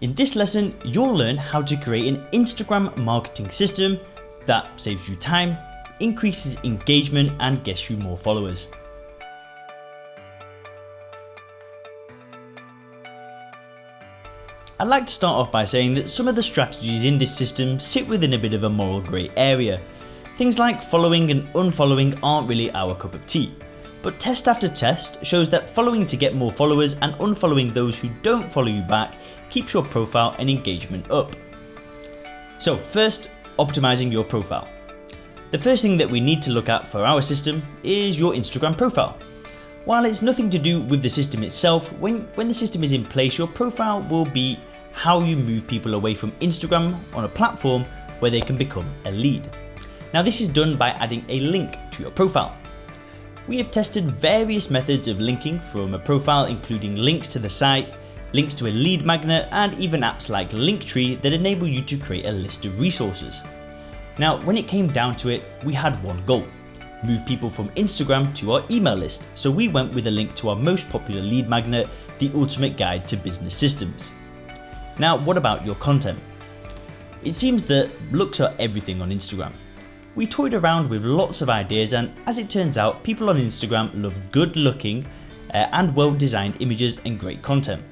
In this lesson, you'll learn how to create an Instagram marketing system that saves you time, increases engagement, and gets you more followers. I'd like to start off by saying that some of the strategies in this system sit within a bit of a moral grey area. Things like following and unfollowing aren't really our cup of tea. But test after test shows that following to get more followers and unfollowing those who don't follow you back keeps your profile and engagement up. So first, optimizing your profile. The first thing that we need to look at for our system is your Instagram profile. While it's nothing to do with the system itself, when the system is in place, your profile will be how you move people away from Instagram on a platform where they can become a lead. Now this is done by adding a link to your profile. We have tested various methods of linking from a profile, including links to the site, links to a lead magnet, and even apps like LinkTree that enable you to create a list of resources. Now, when it came down to it, we had one goal: move people from Instagram to our email list. So we went with a link to our most popular lead magnet, the ultimate guide to business systems. Now, what about your content? It seems that looks are everything on Instagram. We toyed around with lots of ideas, and as it turns out, people on Instagram love good looking and well designed images and great content.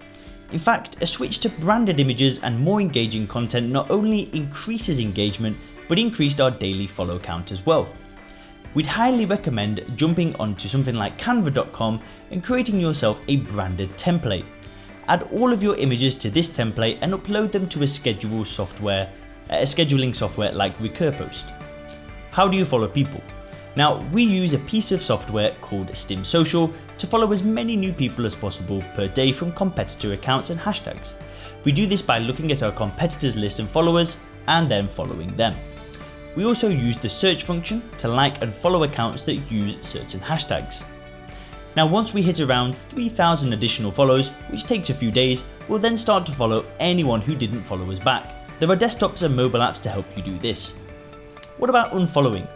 In fact, a switch to branded images and more engaging content not only increases engagement, but increased our daily follow count as well. We'd highly recommend jumping onto something like canva.com and creating yourself a branded template. Add all of your images to this template and upload them to a scheduling software like Recurpost. How do you follow people? Now, we use a piece of software called Social to follow as many new people as possible per day from competitor accounts and hashtags. We do this by looking at our competitors' list and followers and then following them. We also use the search function to like and follow accounts that use certain hashtags. Now, once we hit around 3,000 additional follows, which takes a few days, we'll then start to follow anyone who didn't follow us back. There are desktops and mobile apps to help you do this. What about unfollowing?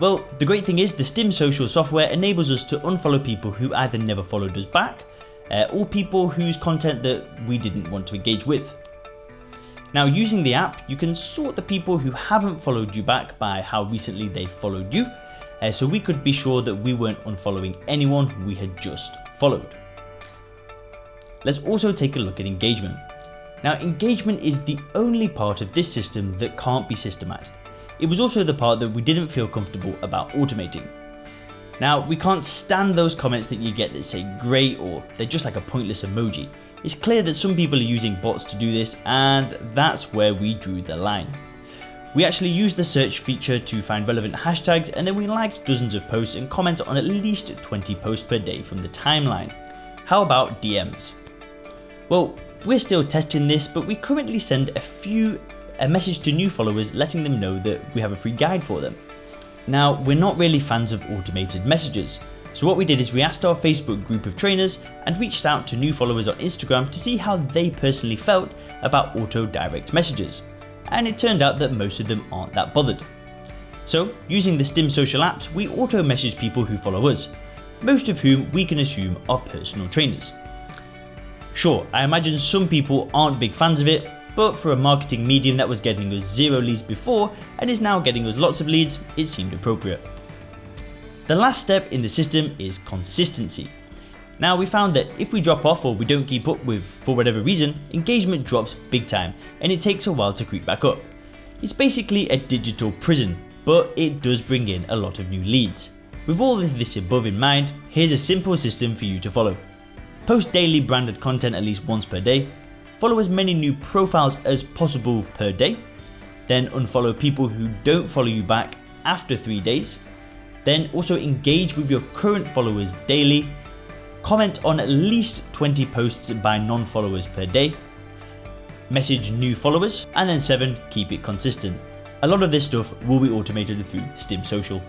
Well, the great thing is the Social software enables us to unfollow people who either never followed us back or people whose content that we didn't want to engage with. Now, using the app, you can sort the people who haven't followed you back by how recently they followed you, so we could be sure that we weren't unfollowing anyone we had just followed. Let's also take a look at engagement. Now, engagement is the only part of this system that can't be systemized. It was also the part that we didn't feel comfortable about automating. Now, we can't stand those comments that you get that say great or they're just like a pointless emoji. It's clear that some people are using bots to do this, and that's where we drew the line. We actually used the search feature to find relevant hashtags, and then we liked dozens of posts and commented on at least 20 posts per day from the timeline. How about DMs? Well, we're still testing this, but we currently send a message to new followers letting them know that we have a free guide for them. Now, we're not really fans of automated messages, so what we did is we asked our Facebook group of trainers and reached out to new followers on Instagram to see how they personally felt about auto direct messages, and it turned out that most of them aren't that bothered. So, using the Social apps, we auto message people who follow us, most of whom we can assume are personal trainers. Sure, I imagine some people aren't big fans of it, but for a marketing medium that was getting us 0 leads before and is now getting us lots of leads, it seemed appropriate. The last step in the system is consistency. Now, we found that if we drop off or we don't keep up with for whatever reason, engagement drops big time and it takes a while to creep back up. It's basically a digital prison, but it does bring in a lot of new leads. With all of this above in mind, here's a simple system for you to follow. Post daily branded content at least once per day. Follow as many new profiles as possible per day, then unfollow people who don't follow you back after 3 days, then also engage with your current followers daily, comment on at least 20 posts by non-followers per day, message new followers, and then 7, keep it consistent. A lot of this stuff will be automated through Social.